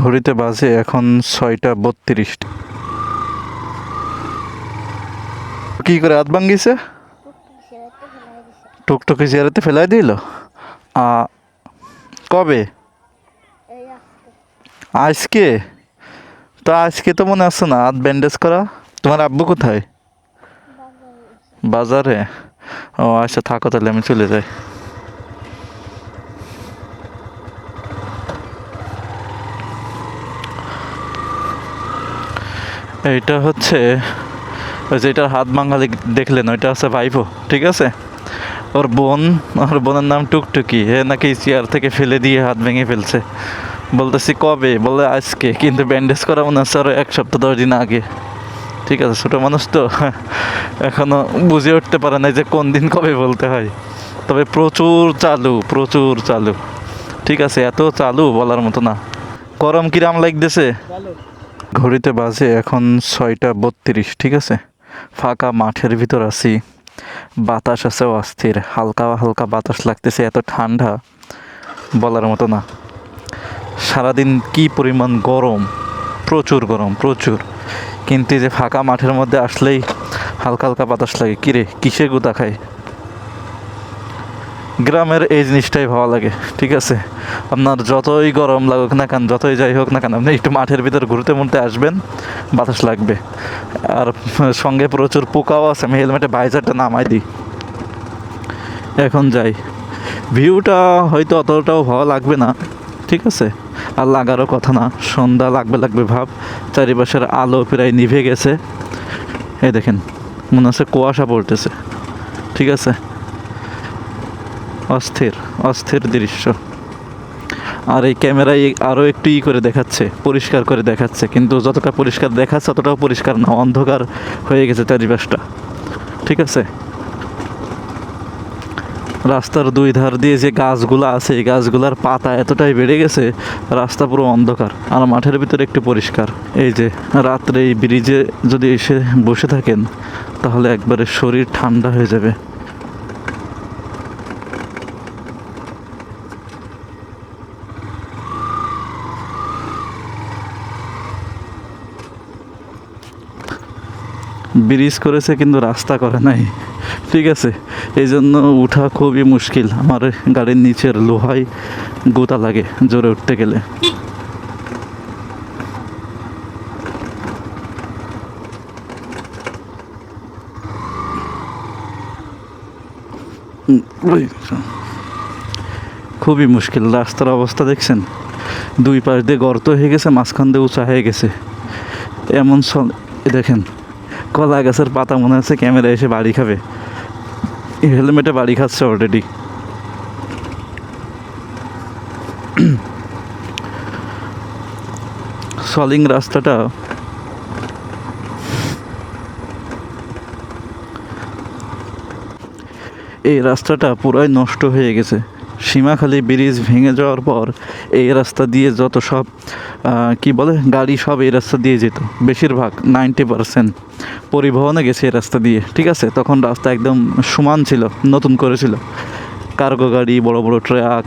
ঘড়িতে বাজে এখন 6টা 32। কি করে হাত ভাঙ্গিছে? টুকটুকি চেয়ারেতে ফেলাই দিল। কবে? আজকে? তো আজকে তো মনে আছে না হাত ব্যান্ডেজ করা। তোমার আব্বু কোথায়? বাজারে। ও আচ্ছা, থাকো তাহলে আমি চলে যাই। এইটা হচ্ছে ওই যেটার হাত ভাঙালি দেখলেন, ওইটা হচ্ছে ভাইপো, ঠিক আছে? ওর বোনের নাম টুকটুকি। হে নাকি চেয়ার থেকে ফেলে দিয়ে হাত ভেঙে ফেলছে। বলতেছি কবে, বলে আজকে, কিন্তু ব্যান্ডেজ করা মনে হচ্ছে আরো 1 সপ্তাহ 10 দিন আগে। ঠিক আছে, ছোটো মানুষ তো এখনো বুঝে উঠতে পারে না যে কোন দিন কবে বলতে হয়। তবে প্রচুর চালু। ঠিক আছে, এত চালু বলার মতো না। গরম কিরাম লাগতেছে? ঘড়িতে বাজে এখন 6টা 32, ঠিক আছে? ফাঁকা মাঠের ভিতর আছি, বাতাস আছে অস্থির, হালকা হালকা বাতাস লাগতেছে, এত ঠান্ডা বলার মতো না। সারাদিন কি পরিমাণ গরম, প্রচুর গরম, প্রচুর। কিন্তু এই যে ফাঁকা মাঠের মধ্যে আসলেই হালকা হালকা বাতাস লাগে। কিরে, কিসে গুতা খায়? গ্রামের এই জিনিসটাই ভালো লাগে, ঠিক আছে? আপনার যতই গরম লাগুক না কেন, যতই যাই হোক না কেন, আপনি একটু মাঠের ভিতর ঘুরতে মুড়তে আসবেন, বাতাস লাগবে। আর সঙ্গে প্রচুর পোকাও আছে। আমি হেলমেটে ভাইজারটা নামাই দিই। এখন যাই। ভিউটা হয়তো অতটাও ভালো লাগবে না, ঠিক আছে? আর লাগারও কথা না, সন্ধ্যা লাগবে ভাব। চারিপাশের আলো প্রায় নিভে গেছে। এই দেখেন, মনে হচ্ছে কুয়াশা পড়তেছে, ঠিক আছে? অস্থির অস্থির দৃশ্য। আর এই ক্যামেরায় আরও একটু করে দেখাচ্ছে, পরিষ্কার করে দেখাচ্ছে, কিন্তু যতটা পরিষ্কার দেখাচ্ছে ততটাও পরিষ্কার না, অন্ধকার হয়ে গেছে চারিপাশটা, ঠিক আছে? রাস্তার 2 ধার দিয়ে যে গাছগুলো আছে, এই গাছগুলার পাতা এতটাই বেড়ে গেছে, রাস্তা পুরো অন্ধকার। আর মাঠের ভিতরে একটু পরিষ্কার। এই যে রাত্রে এই ব্রিজে যদি এসে বসে থাকেন, তাহলে একবারে শরীর ঠান্ডা হয়ে যাবে। ব্রিজ করেছে কিন্তু রাস্তা করে নাই, ঠিক আছে? এই জন্য উঠা খুবই মুশকিল। আমার গাড়ির নিচের লোহায় গোতা লাগে জোরে উঠতে গেলে। খুবই মুশকিল। রাস্তার অবস্থা দেখছেন? 2 পাশ দিয়ে গর্ত হয়ে গেছে, মাঝখান দিয়ে উঁচা হয়ে গেছে। এমন দেখেন, কলা গাছের পাতা মনে হচ্ছে ক্যামেরা এসে বাড়ি খাবে। হেলমেটে বাড়ি খাচ্ছে অলরেডি। সলিং রাস্তাটা এই রাস্তাটা পুরাই নষ্ট হয়ে গেছে। সীমাখালি ব্রিজ ভেঙে যাওয়ার পর এই রাস্তা দিয়ে যত সব কি বলে গাড়ি, সব এই রাস্তা দিয়ে যেত। বেশিরভাগ 90% পরিবহনে গেছে এই রাস্তা দিয়ে, ঠিক আছে? তখন রাস্তা একদম সমান ছিল, নতুন করেছিল। কার্গো গাড়ি, বড় বড় ট্রাক,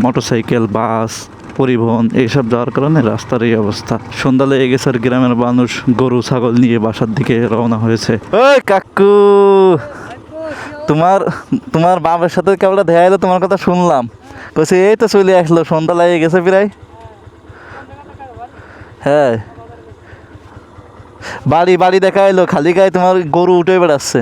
মোটরসাইকেল, বাস, পরিবহন এইসব যাওয়ার কারণে রাস্তার এই অবস্থা। সন্ধ্যা লেগে গেছে আর গ্রামের মানুষ গরু ছাগল নিয়ে বাসার দিকে রওনা হয়েছে। ওই কাকু, তোমার তোমার বাবার সাথে কেবল দেখা এলো, তোমার কথা শুনলাম। বলছি এই তো চলে আসলো, সন্ধ্যা লেগে গেছে প্রায়। হ্যাঁ, বাড়ি বাড়ি দেখা এলো, খালি গায়ে তোমার গরু উঠে বেড়াচ্ছে।